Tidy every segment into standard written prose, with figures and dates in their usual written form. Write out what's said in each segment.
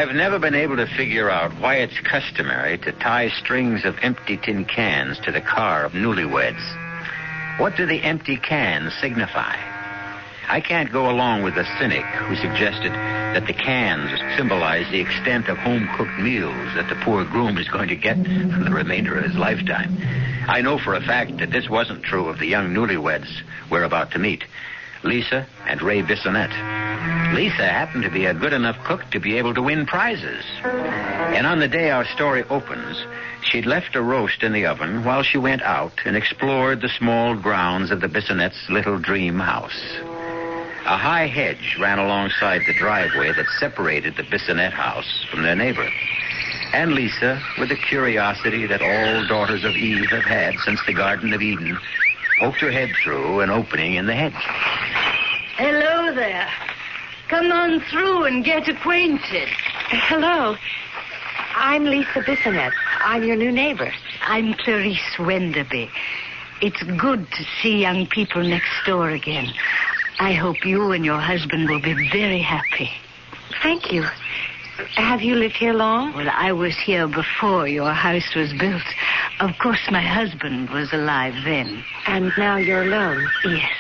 I've never been able to figure out why it's customary to tie strings of empty tin cans to the car of newlyweds. What do the empty cans signify? I can't go along with the cynic who suggested that the cans symbolize the extent of home-cooked meals that the poor groom is going to get for the remainder of his lifetime. I know for a fact that this wasn't true of the young newlyweds we're about to meet, Lisa and Ray Bissonette. Lisa happened to be a good enough cook to be able to win prizes. And on the day our story opens, she'd left a roast in the oven while she went out and explored the small grounds of the Bissonettes' little dream house. A high hedge ran alongside the driveway that separated the Bissonette house from their neighbor. And Lisa, with the curiosity that all daughters of Eve have had since the Garden of Eden, poked her head through an opening in the hedge. Hello there. Come on through and get acquainted. Hello. I'm Lisa Bissonette. I'm your new neighbor. I'm Clarice Wenderby. It's good to see young people next door again. I hope you and your husband will be very happy. Thank you. Have you lived here long? Well, I was here before your house was built. Of course, my husband was alive then. And now you're alone? Yes.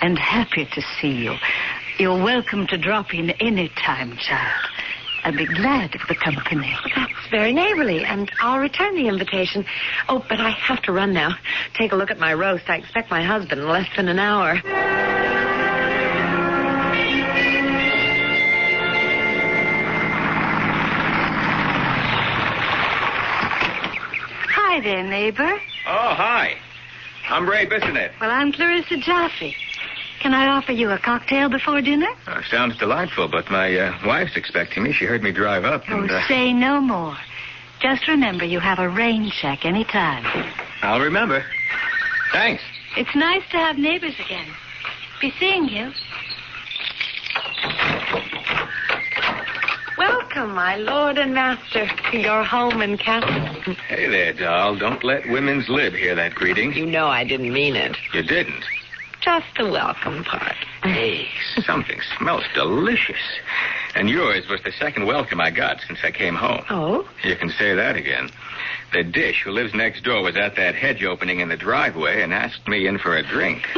And happy to see you. You're welcome to drop in any time, child. I'd be glad of the company. That's very neighborly, and I'll return the invitation. Oh, but I have to run now. Take a look at my roast. I expect my husband in less than an hour. Hi there, neighbor. Oh, hi. I'm Ray Bissonette. Well, I'm Clarissa Jaffe. Can I offer you a cocktail before dinner? Sounds delightful, but my wife's expecting me. She heard me drive up and... Say no more. Just remember you have a rain check any time. I'll remember. Thanks. It's nice to have neighbors again. Be seeing you. Welcome, my lord and master, to your home in Castle. Hey there, doll. Don't let women's lib hear that greeting. You know I didn't mean it. You didn't? Just the welcome part. Hey, something smells delicious. And yours was the second welcome I got since I came home. Oh? You can say that again. The dish who lives next door was at that hedge opening in the driveway and asked me in for a drink.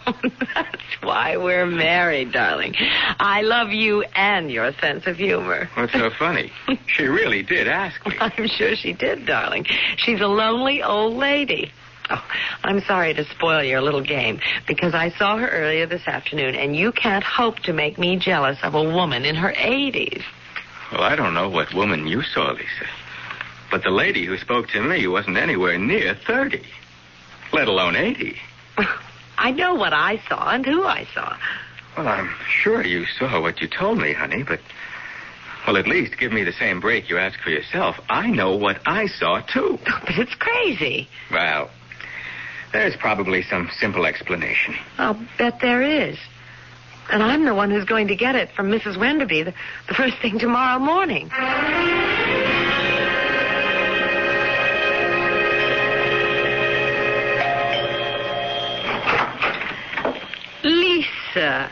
That's why we're married, darling. I love you and your sense of humor. What's so funny? She really did ask me. I'm sure she did, darling. She's a lonely old lady. Oh, I'm sorry to spoil your little game, because I saw her earlier this afternoon, and you can't hope to make me jealous of a woman in her 80s. Well, I don't know what woman you saw, Lisa. But the lady who spoke to me wasn't anywhere near 30, let alone 80. I know what I saw and who I saw. Well, I'm sure you saw what you told me, honey, but... Well, at least give me the same break you asked for yourself. I know what I saw, too. But it's crazy. Well... There's probably some simple explanation. I'll bet there is. And I'm the one who's going to get it from Mrs. Wenderby the first thing tomorrow morning. Lisa,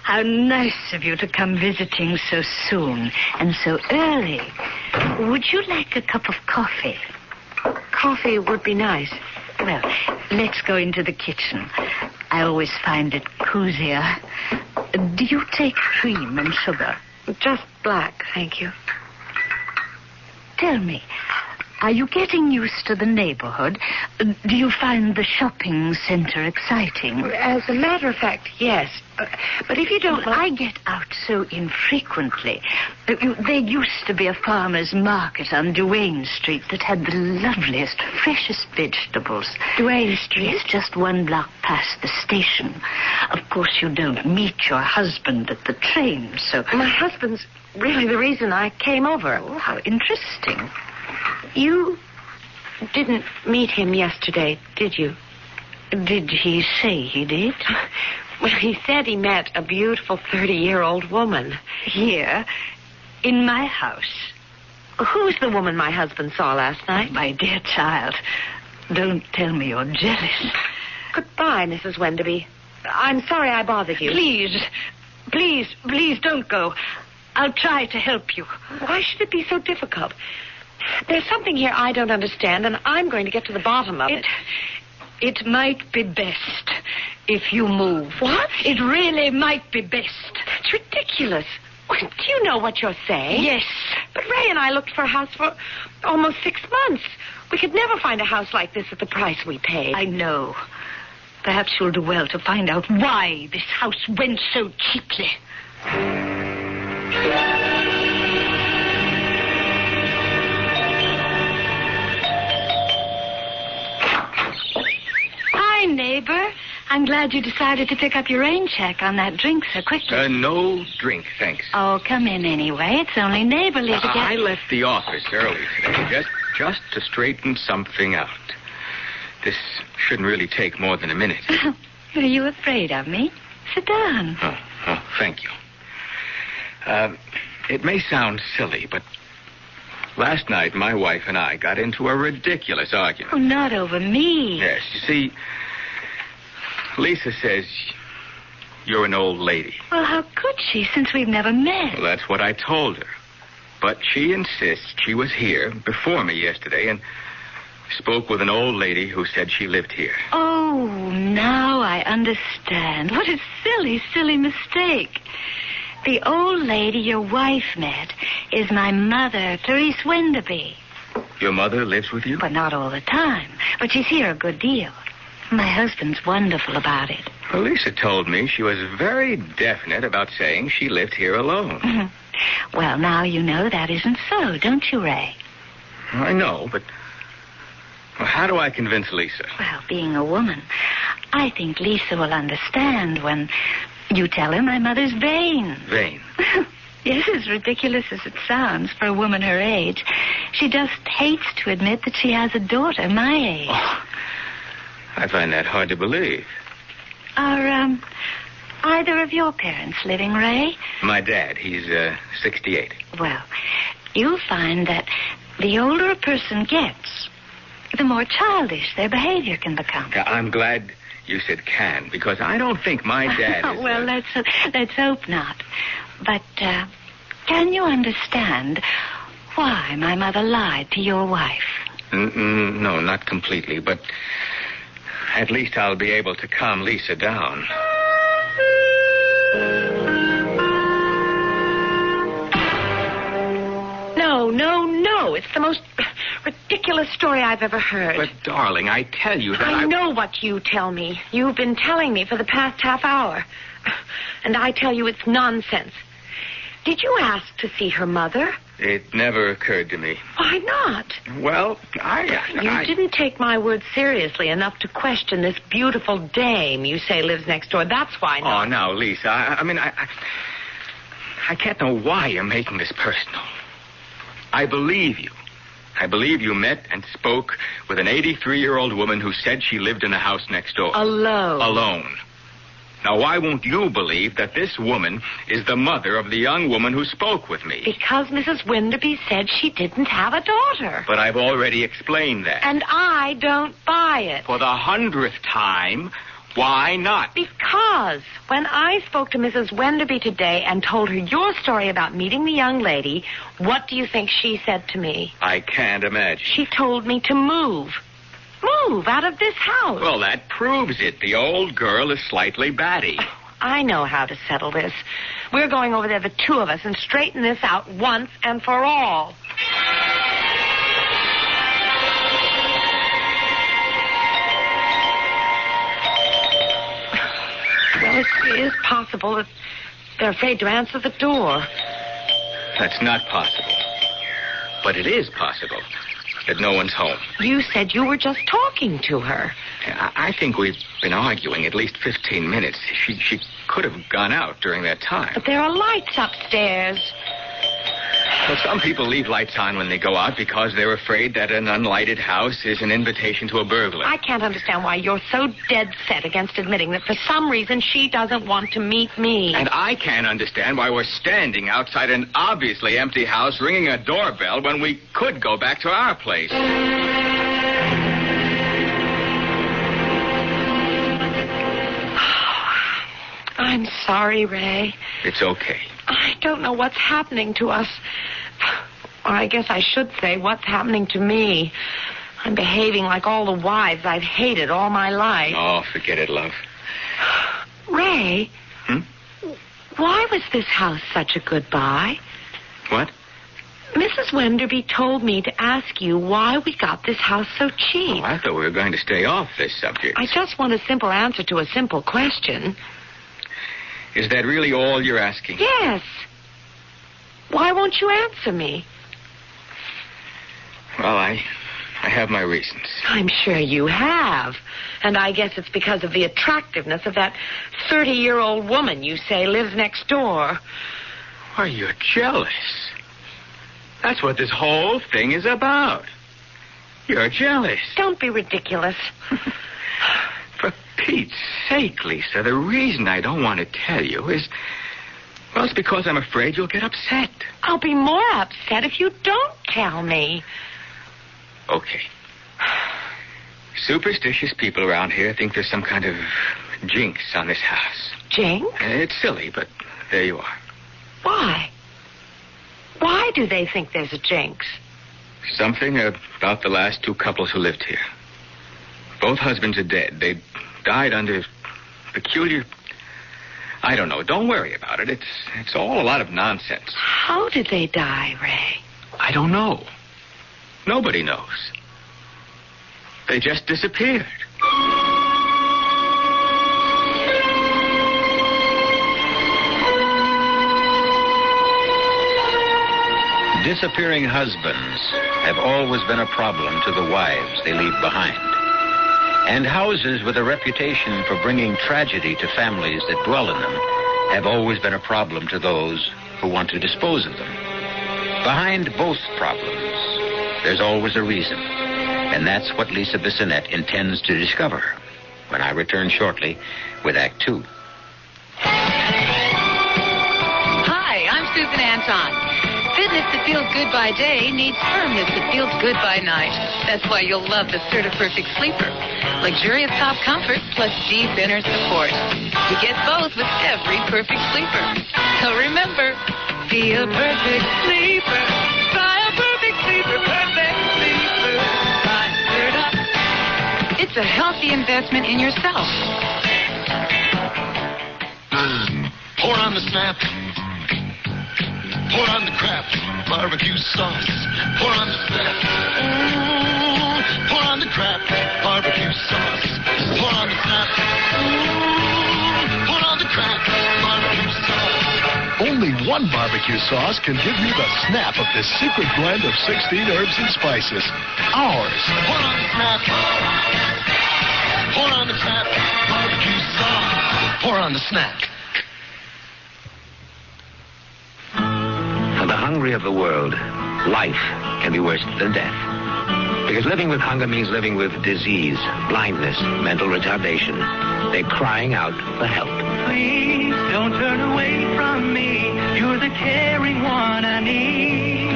how nice of you to come visiting so soon and so early. Would you like a cup of coffee? Coffee would be nice. Well, let's go into the kitchen. I always find it cozier. Do you take cream and sugar? Just black, thank you. Tell me, are you getting used to the neighborhood? Do you find the shopping center exciting? As a matter of fact, yes. But if you don't... I get out so infrequently. There used to be a farmer's market on Duane Street that had the loveliest, freshest vegetables. Duane Street? It's just one block past the station. Of course, you don't meet your husband at the train, so... My husband's really the reason I came over. Oh, how interesting. You didn't meet him yesterday, did you? Did he say he did? Well, he said he met a beautiful 30-year-old woman. Here? In my house? Who's the woman my husband saw last night? My dear child, don't tell me you're jealous. Goodbye, Mrs. Wenderby. I'm sorry I bothered you. Please don't go. I'll try to help you. Why should it be so difficult? There's something here I don't understand, and I'm going to get to the bottom of it. It might be best if you move. What? It really might be best. That's ridiculous. Do you know what you're saying? Yes. But Ray and I looked for a house for almost 6 months. We could never find a house like this at the price we paid. I know. Perhaps you'll do well to find out why this house went so cheaply. Hi, neighbor. I'm glad you decided to pick up your rain check on that drink so quickly. No drink, thanks. Oh, come in anyway. It's only neighborly to get... I left the office early today, just to straighten something out. This shouldn't really take more than a minute. Are you afraid of me? Sit down. Oh, thank you. It may sound silly, but last night my wife and I got into a ridiculous argument. Oh, not over me. Yes, you see, Lisa says you're an old lady. Well, how could she, since we've never met? Well, that's what I told her. But she insists she was here before me yesterday and spoke with an old lady who said she lived here. Oh, now I understand. What a silly, silly mistake. The old lady your wife met is my mother, Therese Wenderby. Your mother lives with you? But not all the time. But she's here a good deal. My husband's wonderful about it. Well, Lisa told me she was very definite about saying she lived here alone. Mm-hmm. Well, now you know that isn't so, don't you, Ray? I know, but how do I convince Lisa? Well, being a woman, I think Lisa will understand when you tell her my mother's vain. Vain? Yes, as ridiculous as it sounds for a woman her age. She just hates to admit that she has a daughter my age. Oh, I find that hard to believe. Are, either of your parents living, Ray? My dad, he's 68. Well, you'll find that the older a person gets, the more childish their behavior can become. Yeah, I'm glad you said can, because I don't think my dad is... Well, let's hope not. But, can you understand why my mother lied to your wife? No, not completely, but at least I'll be able to calm Lisa down. No. It's the most ridiculous story I've ever heard. But, darling, I tell you that I know what you tell me. You've been telling me for the past half hour. And I tell you it's nonsense. Did you ask to see her mother? It never occurred to me. Why not? Well, You didn't take my word seriously enough to question this beautiful dame you say lives next door. That's why not. Oh, now, Lisa, I can't know why you're making this personal. I believe you. I believe you met and spoke with an 83-year-old woman who said she lived in the house next door. Alone. Now, why won't you believe that this woman is the mother of the young woman who spoke with me? Because Mrs. Wenderby said she didn't have a daughter. But I've already explained that. And I don't buy it. For the 100th time, why not? Because when I spoke to Mrs. Wenderby today and told her your story about meeting the young lady, what do you think she said to me? I can't imagine. She told me to move. Move out of this house. Well, that proves it. The old girl is slightly batty. I know how to settle this. We're going over there, the two of us, and straighten this out once and for all. Well, it is possible that they're afraid to answer the door. That's not possible. But it is possible that no one's home. You said you were just talking to her. I think we've been arguing at least 15 minutes. She could have gone out during that time. But there are lights upstairs. Well, some people leave lights on when they go out because they're afraid that an unlighted house is an invitation to a burglar. I can't understand why you're so dead set against admitting that for some reason she doesn't want to meet me. And I can't understand why we're standing outside an obviously empty house ringing a doorbell when we could go back to our place. I'm sorry, Ray. It's okay. I don't know what's happening to us. Or I guess I should say what's happening to me. I'm behaving like all the wives I've hated all my life. Oh, forget it, love. Ray, why was this house such a good buy? What? Mrs. Wenderby told me to ask you why we got this house so cheap. Oh, I thought we were going to stay off this subject. I just want a simple answer to a simple question. Is that really all you're asking? Yes. Why won't you answer me? Well, I have my reasons. I'm sure you have. And I guess it's because of the attractiveness of that 30-year-old woman you say lives next door. Why, you're jealous. That's what this whole thing is about. You're jealous. Don't be ridiculous. For Pete's sake, Lisa, the reason I don't want to tell you is, well, it's because I'm afraid you'll get upset. I'll be more upset if you don't tell me. Okay. Superstitious people around here think there's some kind of jinx on this house. Jinx? It's silly, but there you are. Why? Why do they think there's a jinx? Something about the last two couples who lived here. Both husbands are dead. They died under peculiar... I don't know. Don't worry about it. It's all a lot of nonsense. How did they die, Ray? I don't know. Nobody knows. They just disappeared. Disappearing husbands have always been a problem to the wives they leave behind. And houses with a reputation for bringing tragedy to families that dwell in them have always been a problem to those who want to dispose of them. Behind both problems, there's always a reason. And that's what Lisa Bissonette intends to discover when I return shortly with Act 2. Hi, I'm Susan Anton. Fitness that feels good by day needs firmness that feels good by night. That's why you'll love the Certa-Perfect Sleeper. Luxurious top comfort plus deep inner support. You get both with every perfect sleeper. So remember, be a perfect sleeper. Try a perfect sleeper, perfect sleeper. Try Certa. It's a healthy investment in yourself. Pour on the snap. Pour on the crap, barbecue sauce. Pour on the snap. Pour on the crap, barbecue sauce. Pour on the snap. Pour on the crap, barbecue sauce. Only one barbecue sauce can give you the snap of this secret blend of 16 herbs and spices. Ours. Pour on the snap. Pour on the crap, barbecue sauce. Pour on the snap. For the hungry of the world, life can be worse than death. Because living with hunger means living with disease, blindness, mental retardation. They're crying out for help. Please don't turn away from me. You're the caring one I need.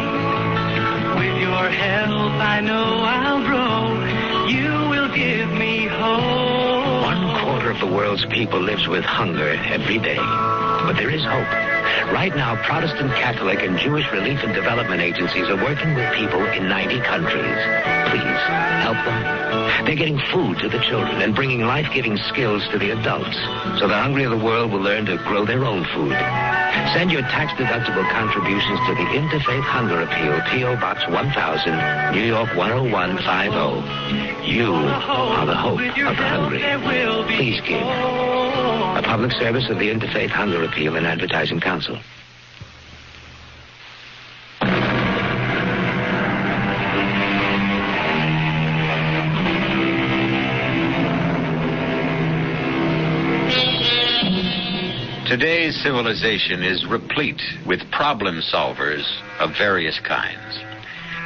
With your help, I know I'll grow. You will give me hope. 1/4 of the world's people lives with hunger every day. But there is hope. Right now, Protestant, Catholic, and Jewish relief and development agencies are working with people in 90 countries. Please, help them. They're getting food to the children and bringing life-giving skills to the adults so the hungry of the world will learn to grow their own food. Send your tax-deductible contributions to the Interfaith Hunger Appeal, P.O. Box 1000, New York 10150. You are the hope of the hungry. Please give. A public service of the Interfaith Hunger Appeal and Advertising Council. Today's civilization is replete with problem solvers of various kinds.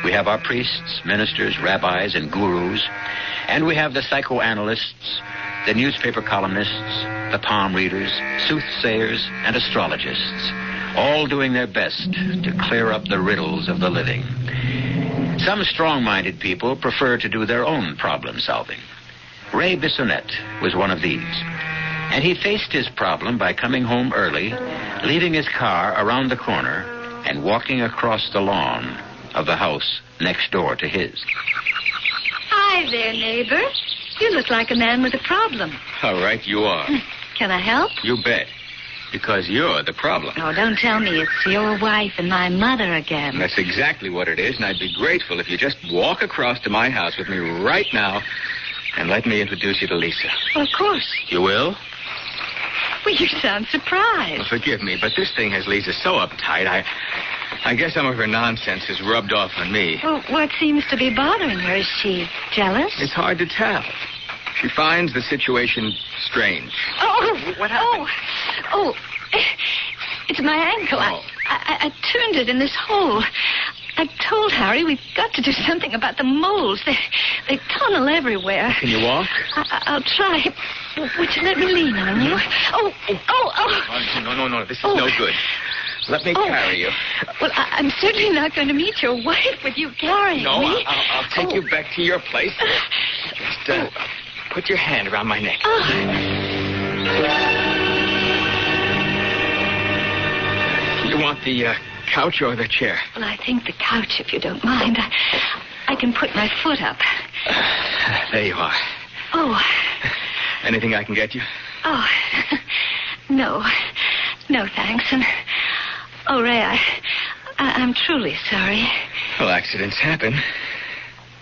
We have our priests, ministers, rabbis, and gurus, and we have the psychoanalysts, the newspaper columnists, the palm readers, soothsayers, and astrologists, all doing their best to clear up the riddles of the living. Some strong-minded people prefer to do their own problem solving. Ray Bissonette was one of these. And he faced his problem by coming home early, leaving his car around the corner, and walking across the lawn of the house next door to his. Hi there, neighbor. You look like a man with a problem. All right, you are. Can I help? You bet. Because you're the problem. Oh, don't tell me it's your wife and my mother again. That's exactly what it is, and I'd be grateful if you just walk across to my house with me right now and let me introduce you to Lisa. Well, of course. You will? Well, you sound surprised. Well, forgive me, but this thing has Lisa so uptight, I guess some of her nonsense has rubbed off on me. Well, what seems to be bothering her? Is she jealous? It's hard to tell. She finds the situation strange. Oh, What happened? Oh, it's my ankle. Oh. I turned it in this hole. I told Harry we've got to do something about the moles. They tunnel everywhere. Can you walk? I'll try. Would you let me lean on you? Oh. No. This is no good. Let me carry you. Well, I'm certainly not going to meet your wife with you carrying No, me. I'll take you back to your place. Just put your hand around my neck. You want the couch or the chair? Well, I think the couch, if you don't mind. I can put my foot up. There you are. Oh. Anything I can get you? Oh. No, thanks. And, Ray, I'm truly sorry. Well, accidents happen.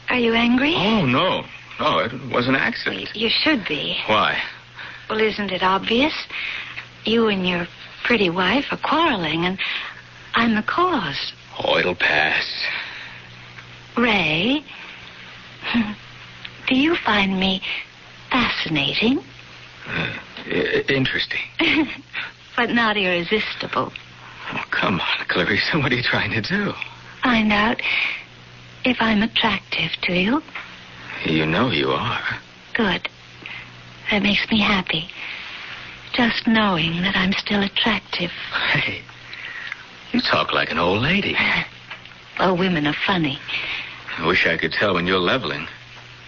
Are you angry? Oh, no. No, it was an accident. You should be. Why? Well, isn't it obvious? You and your pretty wife are quarreling, and I'm the cause. Oh, it'll pass. Ray, do you find me fascinating? Interesting. But not irresistible. Oh, come on, Clarissa. What are you trying to do? Find out if I'm attractive to you. You know you are. Good. That makes me happy. Just knowing that I'm still attractive. Hey, you talk like an old lady. Well, women are funny. I wish I could tell when you're leveling.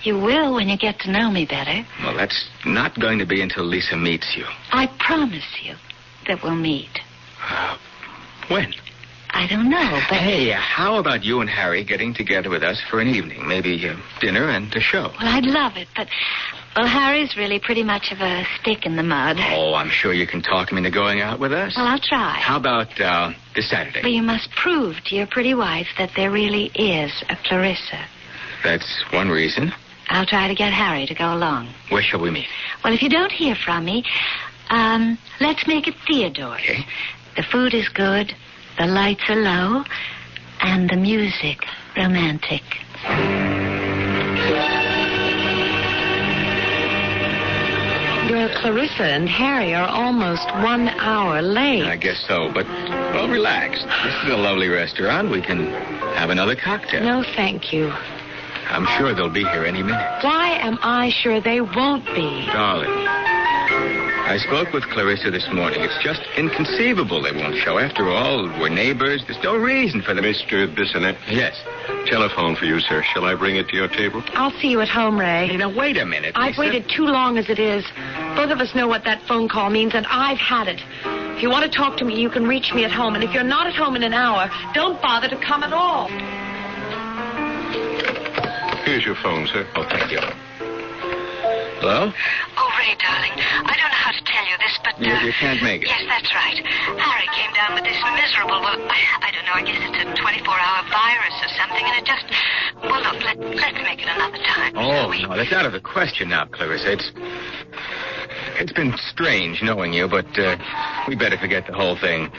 You will when you get to know me better. Well, that's not going to be until Lisa meets you. I promise you that we'll meet. When? I don't know, but... Hey, how about you and Harry getting together with us for an evening? Maybe dinner and a show. Well, I'd love it, but... Well, Harry's really pretty much of a stick in the mud. Oh, I'm sure you can talk him into going out with us. Well, I'll try. How about this Saturday? But you must prove to your pretty wife that there really is a Clarissa. That's one reason. I'll try to get Harry to go along. Where shall we meet? Well, if you don't hear from me, let's make it Theodore's. Okay. The food is good, the lights are low, and the music romantic. Your Clarissa and Harry are almost 1 hour late. I guess so, but, well, relax. This is a lovely restaurant. We can have another cocktail. No, thank you. I'm sure they'll be here any minute. Why am I sure they won't be? Darling, I spoke with Clarissa this morning. It's just inconceivable they won't show. After all, we're neighbors. There's no reason for them. Mr. Bissonette? Yes. Telephone for you, sir. Shall I bring it to your table? I'll see you at home, Ray. Hey, now, wait a minute, I've Lisa. waited too long as it is. Both of us know what that phone call means, and I've had it. If you want to talk to me, you can reach me at home. And if you're not at home in an hour, don't bother to come at all. Here's your phone, sir. Oh, thank you. Hello? Oh, Ray, darling, I don't know how to tell you this, but... You can't make it. Yes, that's right. Harry came down with this miserable, I don't know, I guess it's a 24-hour virus or something, and it just... Well, look, let's make it another time. Oh, no, that's out of the question now, Clarissa. It's been strange knowing you, but we better forget the whole thing.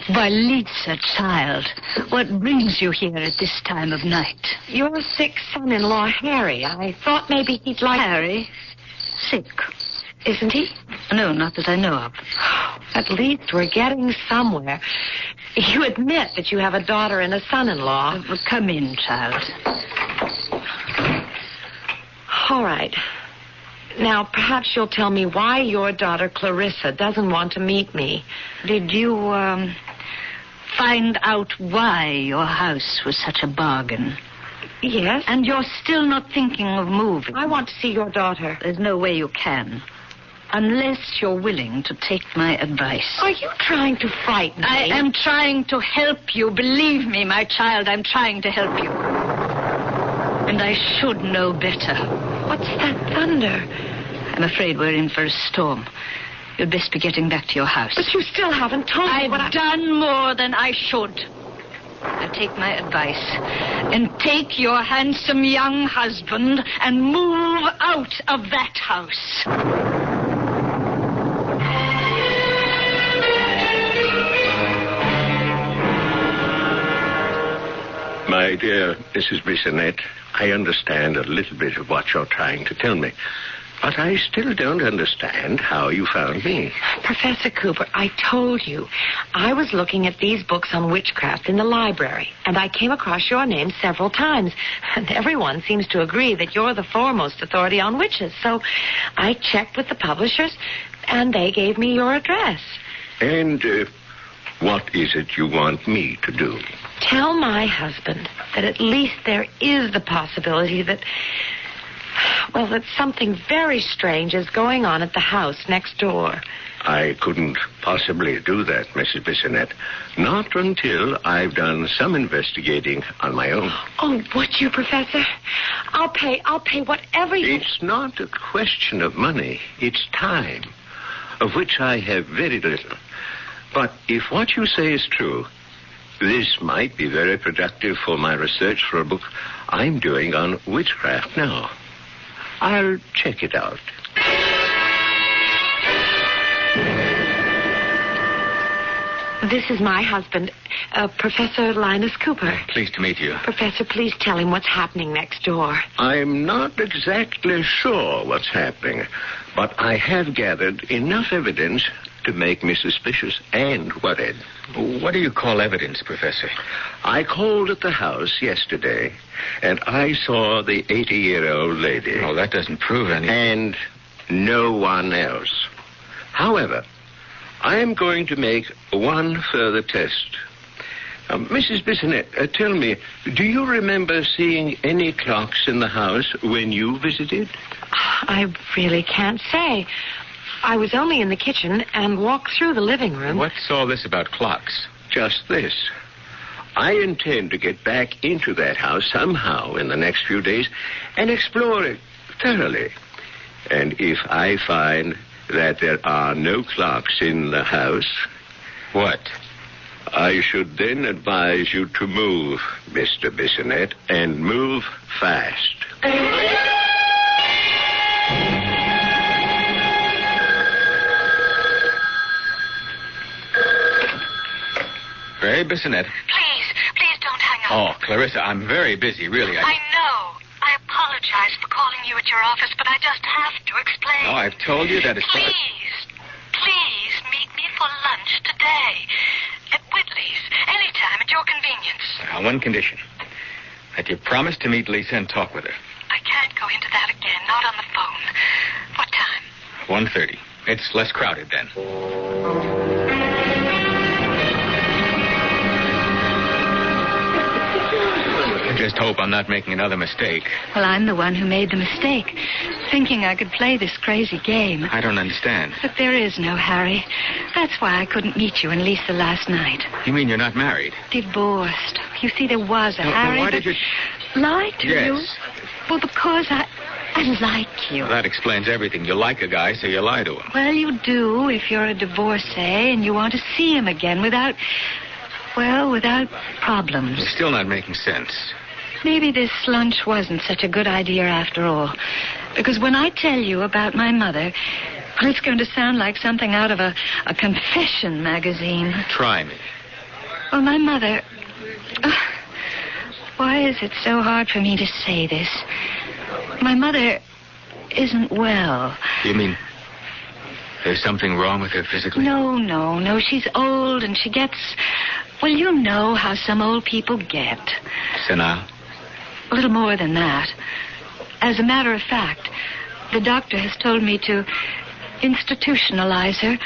Why, Lisa, child, what brings you here at this time of night? Your sick son-in-law, Harry. I thought maybe he'd like... Harry? Sick? Isn't he? No, not that I know of. At least we're getting somewhere. You admit that you have a daughter and a son-in-law. Well, come in, child. All right. Now, perhaps you'll tell me why your daughter Clarissa doesn't want to meet me. Did you, find out why your house was such a bargain? Yes. And you're still not thinking of moving? I want to see your daughter. There's no way you can. Unless you're willing to take my advice. Are you trying to frighten me? I am trying to help you. Believe me, my child, I'm trying to help you. And I should know better. What's that thunder? I'm afraid we're in for a storm. You'd best be getting back to your house. But you still haven't told me what I've done more than I should. Now take my advice and take your handsome young husband and move out of that house. My dear Mrs. Bissonette, I understand a little bit of what you're trying to tell me. But I still don't understand how you found me. Professor Cooper, I told you. I was looking at these books on witchcraft in the library, and I came across your name several times. And everyone seems to agree that you're the foremost authority on witches. So I checked with the publishers, and they gave me your address. And what is it you want me to do? Tell my husband that at least there is the possibility that something very strange is going on at the house next door. I couldn't possibly do that, Mrs. Bissonette. Not until I've done some investigating on my own. Oh, would you, Professor? I'll pay whatever you... It's not a question of money. It's time, of which I have very little. But if what you say is true, this might be very productive for my research for a book I'm doing on witchcraft now. I'll check it out. This is my husband, Professor Linus Cooper. Pleased to meet you. Professor, please tell him what's happening next door. I'm not exactly sure what's happening, but I have gathered enough evidence to make me suspicious and worried. What do you call evidence, Professor? I called at the house yesterday, and I saw the 80-year-old lady. Oh, that doesn't prove anything. And no one else. However, I am going to make one further test. Mrs. Bissonette, tell me, do you remember seeing any clocks in the house when you visited? I really can't say. I was only in the kitchen and walked through the living room. What's all this about clocks? Just this. I intend to get back into that house somehow in the next few days and explore it thoroughly. And if I find that there are no clocks in the house... What? I should then advise you to move, Mr. Bissonette, and move fast. Ray Bissonette. Please don't hang up. Oh, Clarissa, I'm very busy, really. I know. I apologize for calling you at your office, but I just have to explain. No, I've told you that it's... Please meet me for lunch today. At Whitley's. Anytime at your convenience. On one condition. That you promise to meet Lisa and talk with her. I can't go into that again. Not on the phone. What time? 1:30. It's less crowded then. I just hope I'm not making another mistake. Well, I'm the one who made the mistake, thinking I could play this crazy game. I don't understand. But there is no Harry. That's why I couldn't meet you and Lisa last night. You mean you're not married? Divorced. You see, there was a Harry. Why did you... Lied to you? Yes. Well, because I like you. Well, that explains everything. You like a guy, so you lie to him. Well, you do if you're a divorcee and you want to see him again without problems. You're still not making sense. Maybe this lunch wasn't such a good idea after all. Because when I tell you about my mother, well, it's going to sound like something out of a confession magazine. Try me. Well, my mother... why is it so hard for me to say this? My mother isn't well. You mean there's something wrong with her physically? No. She's old and she gets... Well, you know how some old people get. Senile? A little more than that. As a matter of fact, The doctor has told me to institutionalize her,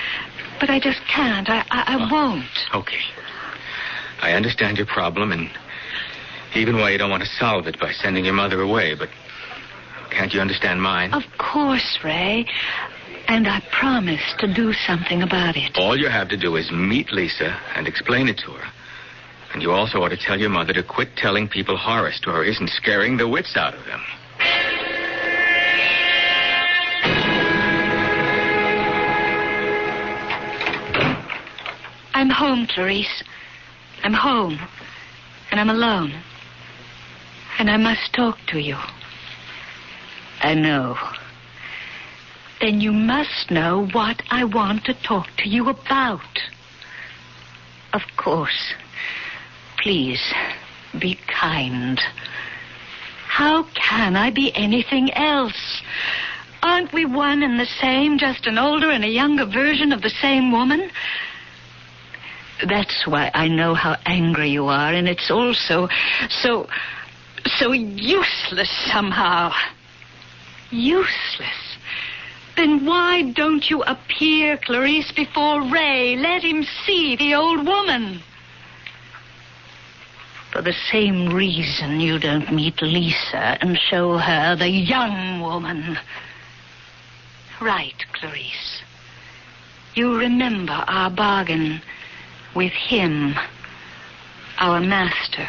but I just can't. I won't. Okay. I understand your problem, and even why you don't want to solve it by sending your mother away, but can't you understand mine? Of course, Ray. And I promise to do something about it. All you have to do is meet Lisa and explain it to her. And you also ought to tell your mother to quit telling people horror stories and scaring the wits out of them. I'm home, Clarice. I'm home. And I'm alone. And I must talk to you. I know. Then you must know what I want to talk to you about. Of course. Please, be kind. How can I be anything else? Aren't we one and the same, just an older and a younger version of the same woman? That's why I know how angry you are, and it's all so useless somehow. Useless? Then why don't you appear, Clarice, before Ray? Let him see the old woman. For the same reason you don't meet Lisa and show her the young woman. Right, Clarice. You remember our bargain with him, our master.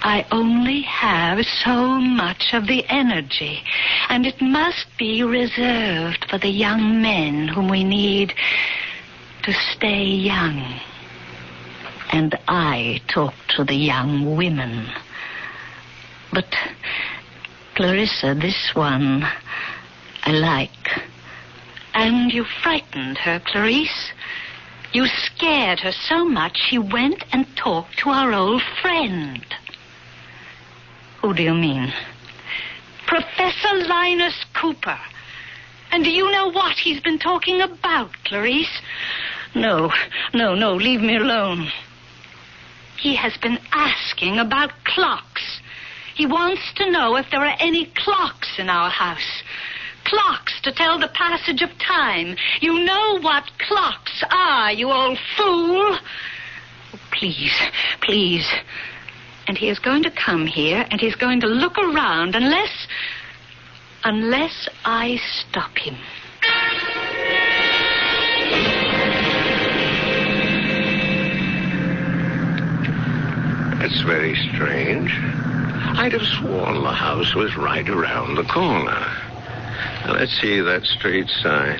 I only have so much of the energy, and it must be reserved for the young men whom we need to stay young. And I talk to the young women. But, Clarissa, this one I like. And you frightened her, Clarice. You scared her so much she went and talked to our old friend. Who do you mean? Professor Linus Cooper. And do you know what he's been talking about, Clarice? No, leave me alone. He has been asking about clocks. He wants to know if there are any clocks in our house. Clocks to tell the passage of time. You know what clocks are, you old fool. Oh, please. And he is going to come here, and he's going to look around unless I stop him. That's very strange. I'd have sworn the house was right around the corner. Now, let's see that street sign.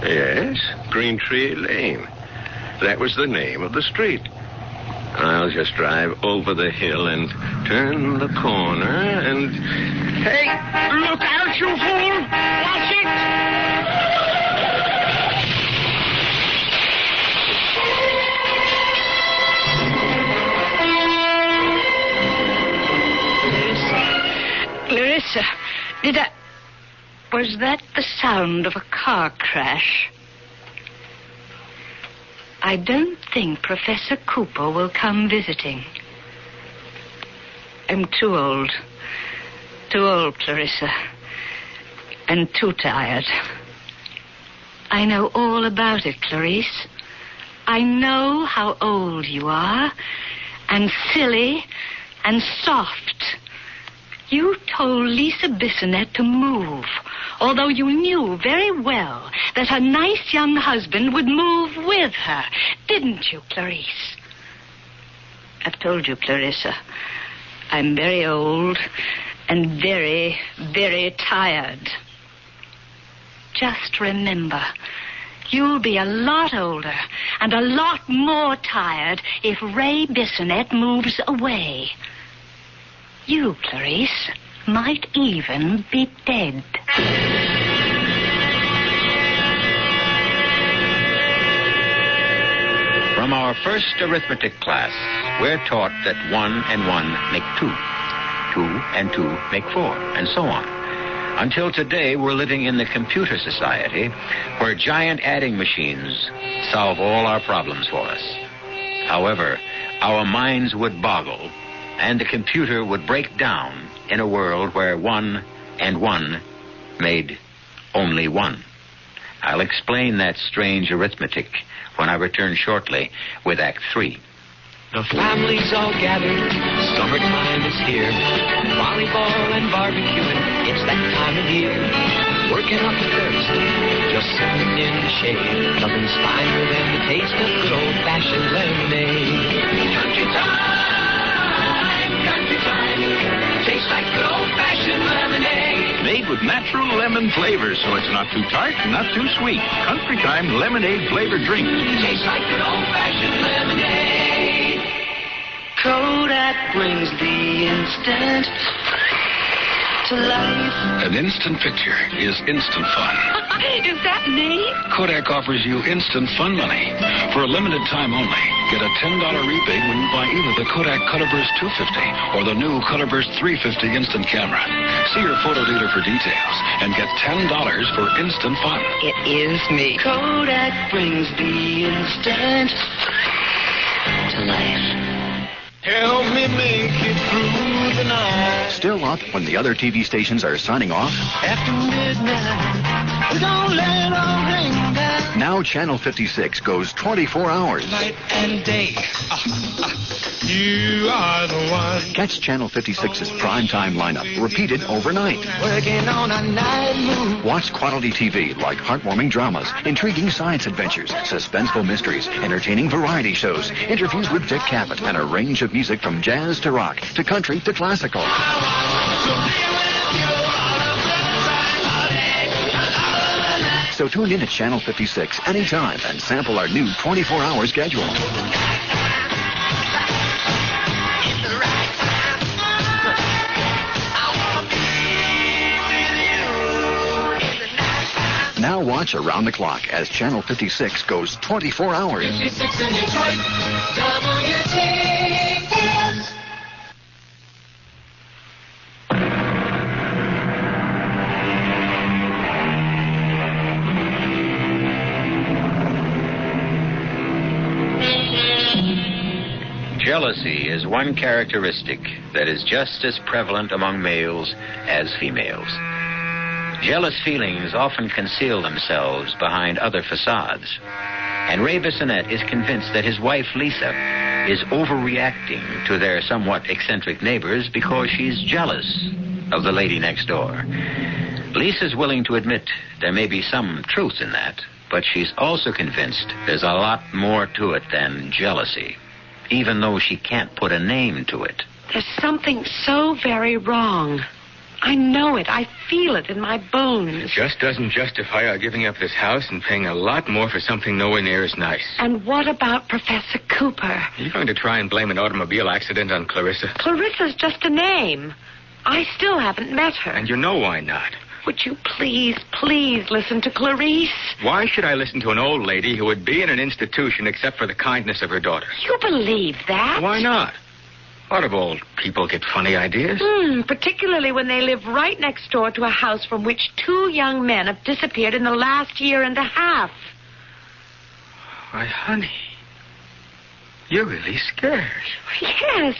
Yes, Green Tree Lane. That was the name of the street. I'll just drive over the hill and turn the corner and... Hey, look out, you fool! Watch it! Clarissa, was that the sound of a car crash? I don't think Professor Cooper will come visiting. I'm too old. Too old, Clarissa. And too tired. I know all about it, Clarice. I know how old you are, and silly, and soft. You told Lisa Bissonette to move, although you knew very well that her nice young husband would move with her. Didn't you, Clarice? I've told you, Clarissa, I'm very old and very, very tired. Just remember, you'll be a lot older and a lot more tired if Ray Bissonette moves away. You, Clarice, might even be dead. From our first arithmetic class, we're taught that 1 and 1 make 2. 2 and 2 make 4, and so on. Until today, we're living in the computer society where giant adding machines solve all our problems for us. However, our minds would boggle, and the computer would break down in a world where 1 and 1 made only one. I'll explain that strange arithmetic when I return shortly with Act 3. The family's all gathered, summertime is here. Volleyball and barbecuing, it's that time of year. Working up a thirst, just sitting in the shade. Nothing's finer than the taste of good old-fashioned lemonade. Country time, tastes like good old-fashioned lemonade. Made with natural lemon flavors, so it's not too tart and not too sweet. Country Time lemonade-flavored drink. Tastes like good old-fashioned lemonade. Kodak brings the instant to life. An instant picture is instant fun. Is that me? Kodak offers you instant fun money. For a limited time only, get a $10 rebate when you buy either the Kodak Colorburst 250 or the new Colorburst 350 instant camera. See your photo dealer for details and get $10 for instant fun. It is me. Kodak brings the instant to life. Help me make it through the night. Still up when the other TV stations are signing off? After midnight, don't let it all ring down. Now Channel 56 goes 24 hours. Night and day. You are the one. Catch Channel 56's primetime lineup repeated overnight. Working on a night move. Watch quality TV like heartwarming dramas, intriguing science adventures, suspenseful mysteries, entertaining variety shows, interviews with Dick Cavett, and a range of music from jazz to rock to country to classical. So tune in to Channel 56 anytime and sample our new 24-hour schedule. Now watch around the clock as Channel 56 goes 24 hours. 56 in Detroit, WTS. Jealousy is one characteristic that is just as prevalent among males as females. Jealous feelings often conceal themselves behind other facades. And Ray Bissonette is convinced that his wife, Lisa, is overreacting to their somewhat eccentric neighbors because she's jealous of the lady next door. Lisa's willing to admit there may be some truth in that, but she's also convinced there's a lot more to it than jealousy, even though she can't put a name to it. There's something so very wrong. I know it. I feel it in my bones. It just doesn't justify our giving up this house and paying a lot more for something nowhere near as nice. And what about Professor Cooper? Are you going to try and blame an automobile accident on Clarissa? Clarissa's just a name. I still haven't met her. And you know why not. Would you please listen to Clarice? Why should I listen to an old lady who would be in an institution except for the kindness of her daughter? You believe that? Why not? A lot of old people get funny ideas. Particularly when they live right next door to a house from which 2 young men have disappeared in the last year and a half. Why, honey, you're really scared. Yes.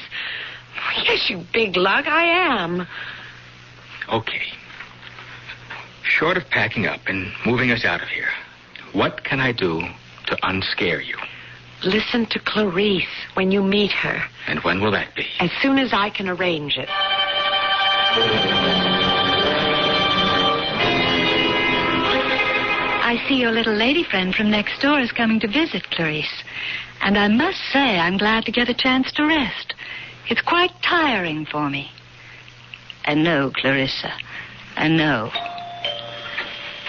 Yes, you big lug, I am. Okay. Short of packing up and moving us out of here, what can I do to unscare you? Listen to Clarice when you meet her. And when will that be? As soon as I can arrange it. I see your little lady friend from next door is coming to visit, Clarice. And I must say I'm glad to get a chance to rest. It's quite tiring for me. I know, Clarissa. I know.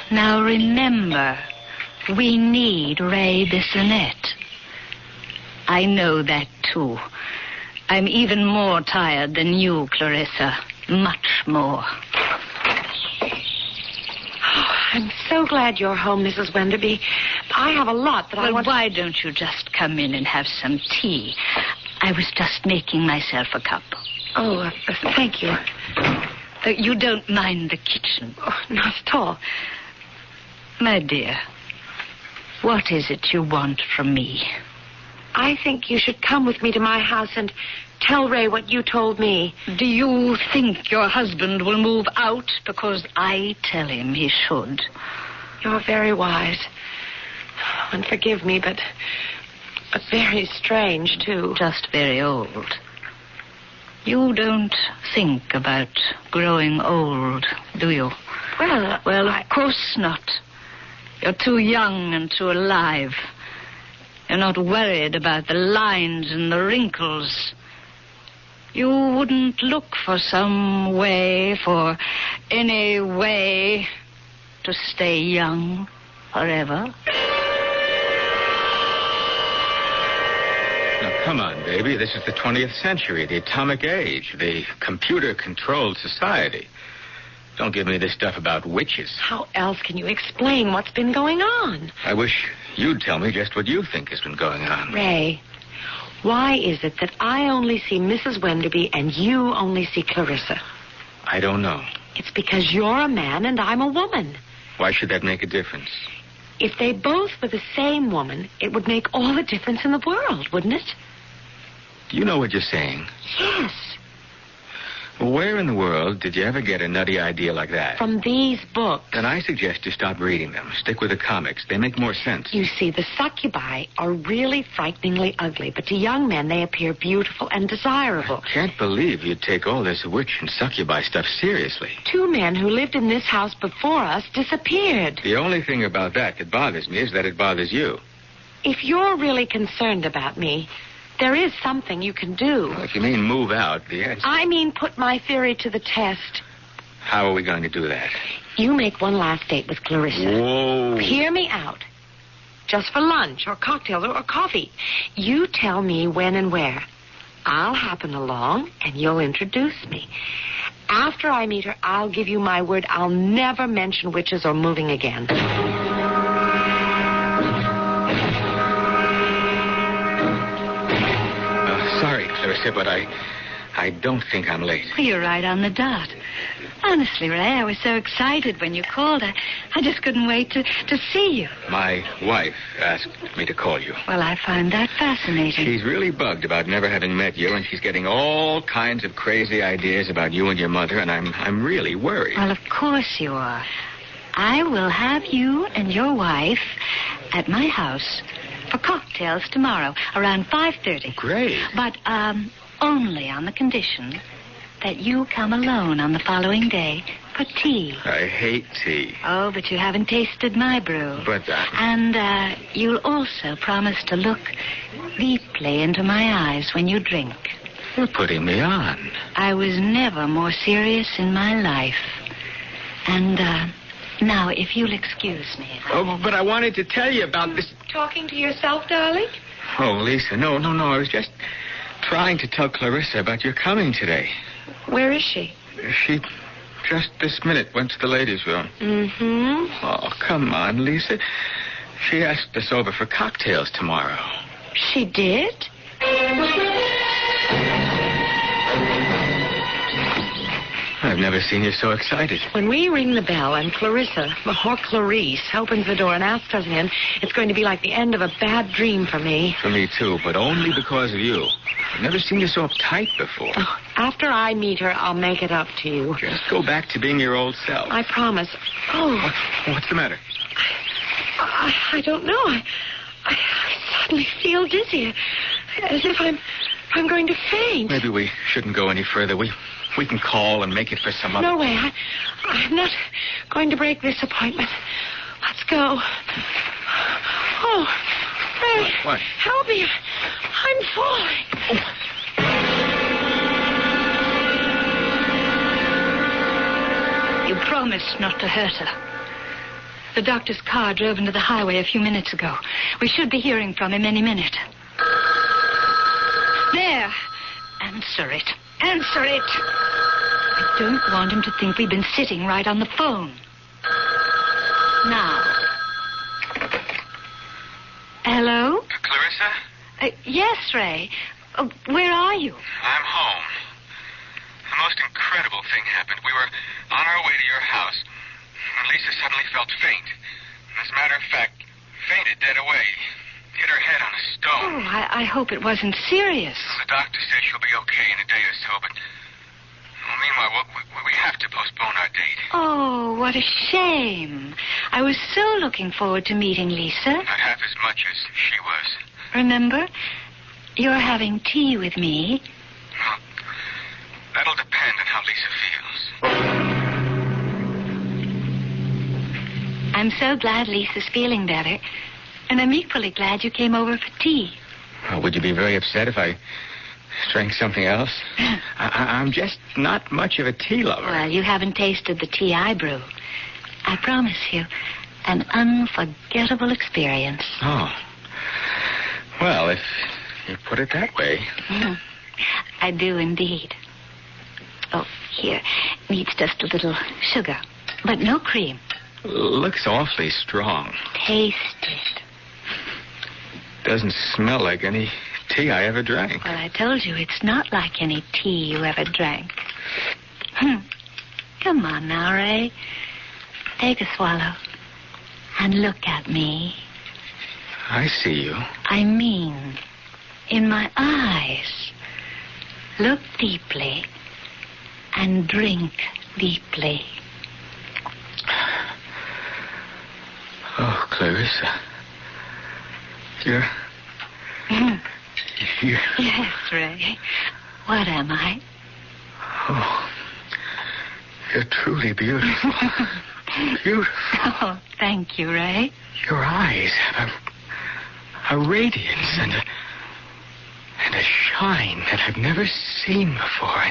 Now remember, we need Ray Bissonette. I know that, too. I'm even more tired than you, Clarissa. Much more. Oh, I'm so glad you're home, Mrs. Wenderby. I have a lot that I want... Well, why don't you just come in and have some tea? I was just making myself a cup. Oh, thank you. You don't mind the kitchen? Oh, not at all. My dear, what is it you want from me? I think you should come with me to my house and Tell Ray what you told me. Do you think your husband will move out because I tell him he should? You're very wise. And forgive me, but very strange, too. Just very old. You don't think about growing old, do you? Well, of course not. You're too young and too alive. You're not worried about the lines and the wrinkles. You wouldn't look for some way, for any way, to stay young forever. Now, come on, baby. This is the 20th century, the atomic age, the computer-controlled society. Don't give me this stuff about witches. How else can you explain what's been going on? I wish you'd tell me just what you think has been going on. Ray, why is it that I only see Mrs. Wenderby and you only see Clarissa? I don't know. It's because you're a man and I'm a woman. Why should that make a difference? If they both were the same woman, it would make all the difference in the world, wouldn't it? Do you know what you're saying? Yes. Where in the world did you ever get a nutty idea like that? From these books. Then I suggest you stop reading them. Stick with the comics. They make more sense. You see, the succubi are really frighteningly ugly, but to young men they appear beautiful and desirable. I can't believe you'd take all this witch and succubi stuff seriously. 2 men who lived in this house before us disappeared. The only thing about that bothers me is that it bothers you. If you're really concerned about me, there is something you can do. Well, if you mean move out, the answer... I mean put my theory to the test. How are we going to do that? You make one last date with Clarissa. Whoa. Hear me out. Just for lunch or cocktails or coffee. You tell me when and where. I'll happen along and you'll introduce me. After I meet her, I'll give you my word I'll never mention witches or moving again. Sorry, Clarissa, but I don't think I'm late. You're right on the dot. Honestly, Ray, I was so excited when you called. I just couldn't wait to see you. My wife asked me to call you. Well, I find that fascinating. She's really bugged about never having met you, and she's getting all kinds of crazy ideas about you and your mother, and I'm really worried. Well, of course you are. I will have you and your wife at my house for cocktails tomorrow around 5:30. Great. But only on the condition that you come alone on the following day for tea. I hate tea. Oh, but you haven't tasted my brew. But And you'll also promise to look deeply into my eyes when you drink. You're putting me on. I was never more serious in my life. And now, if you'll excuse me. Oh, but I wanted to tell you about this. Talking to yourself, darling? Oh, Lisa, no. I was just trying to tell Clarissa about your coming today. Where is she? She just this minute went to the ladies' room. Mm-hmm. Oh, come on, Lisa. She asked us over for cocktails tomorrow. She did? I've never seen you so excited. When we ring the bell and Clarissa, or Clarice, opens the door and asks us in, it's going to be like the end of a bad dream for me. For me, too, but only because of you. I've never seen you so uptight before. Oh, after I meet her, I'll make it up to you. Just go back to being your old self. I promise. Oh. What's the matter? I don't know. I suddenly feel dizzy, as if I'm going to faint. Maybe we shouldn't go any further. We can call and make it for some other... No way. I'm not going to break this appointment. Let's go. Oh, Ray. What? Help me. I'm falling. You promised not to hurt her. The doctor's car drove into the highway a few minutes ago. We should be hearing from him any minute. There. Answer it. Answer it. I don't want him to think we've been sitting right on the phone. Now. Hello? Clarissa? Yes, Ray. Where are you? I'm home. The most incredible thing happened. We were on our way to your house, and Lisa suddenly felt faint. As a matter of fact, fainted dead away. Hit her head on a stone. Oh, I hope it wasn't serious. The doctor says she'll be okay in a day or so, but meanwhile, we have to postpone our date. Oh, what a shame. I was so looking forward to meeting Lisa. Not half as much as she was. Remember, you're having tea with me. Well, that'll depend on how Lisa feels. I'm so glad Lisa's feeling better. And I'm equally glad you came over for tea. Well, would you be very upset if I drank something else? I'm just not much of a tea lover. Well, you haven't tasted the tea I brew. I promise you, an unforgettable experience. Oh. Well, if you put it that way. I do indeed. Oh, here. Needs just a little sugar, but no cream. Looks awfully strong. Taste it. Doesn't smell like any tea I ever drank. Well, I told you it's not like any tea you ever drank. Come on now, Ray. Take a swallow and look at me. I see you. I mean, in my eyes. Look deeply and drink deeply. Oh, Clarissa. You're... Yes, Ray. What am I? Oh, you're truly beautiful. Beautiful. Oh, thank you, Ray. Your eyes have a radiance and a shine that I've never seen before.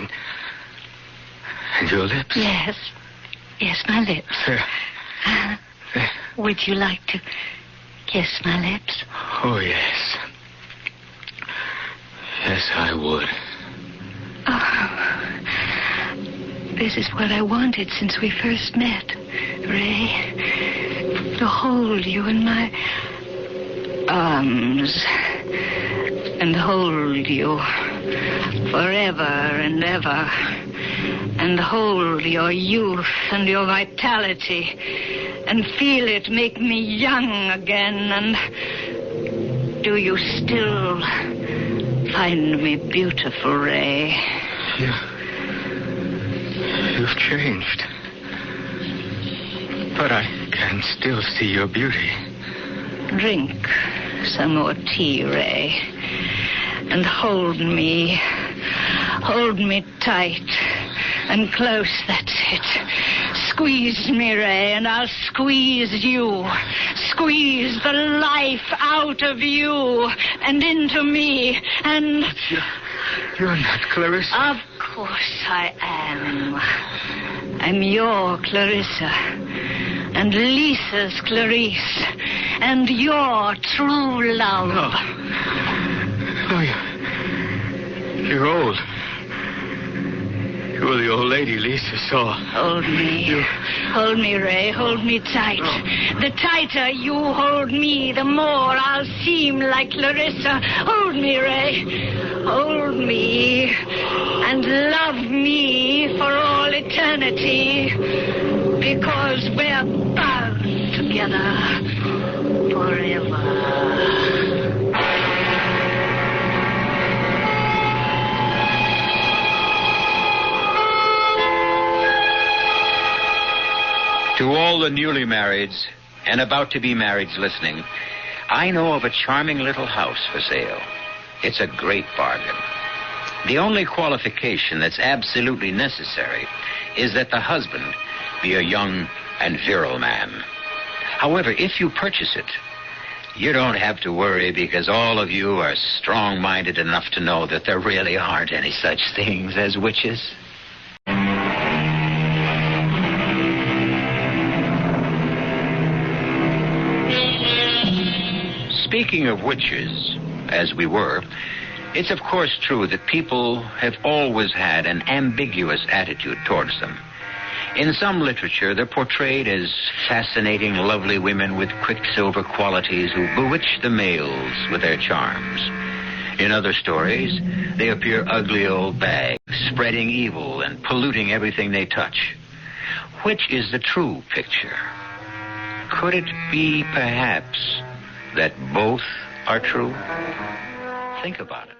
And your lips. Yes. Yes, my lips. Would you like to kiss my lips? Oh, yes. Yes, I would. Oh, this is what I wanted since we first met, Ray. To hold you in my arms and hold you forever and ever, and hold your youth and your vitality and feel it make me young again. And do you still find me beautiful, Ray? You've changed. But I can still see your beauty. Drink some more tea, Ray. And hold me. Hold me tight and close, that's it. Squeeze me, Ray, and I'll squeeze you. Squeeze the life out of you and into me, and... You're not Clarissa. Of course I am. I'm your Clarissa, and Lisa's Clarice, and your true love. No, you're old. You're the old lady Lisa saw. Hold me. Hold me, Ray. Hold me tight. The tighter you hold me, the more I'll seem like Clarissa. Hold me, Ray. Hold me. And love me for all eternity. Because we're bound together forever. To all the newly marrieds and about to be marrieds listening, I know of a charming little house for sale. It's a great bargain. The only qualification that's absolutely necessary is that the husband be a young and virile man. However, if you purchase it, you don't have to worry because all of you are strong-minded enough to know that there really aren't any such things as witches. Speaking of witches, as we were, it's of course true that people have always had an ambiguous attitude towards them. In some literature, they're portrayed as fascinating, lovely women with quicksilver qualities who bewitch the males with their charms. In other stories, they appear ugly old bags, spreading evil and polluting everything they touch. Which is the true picture? Could it be, perhaps, that both are true? Think about it.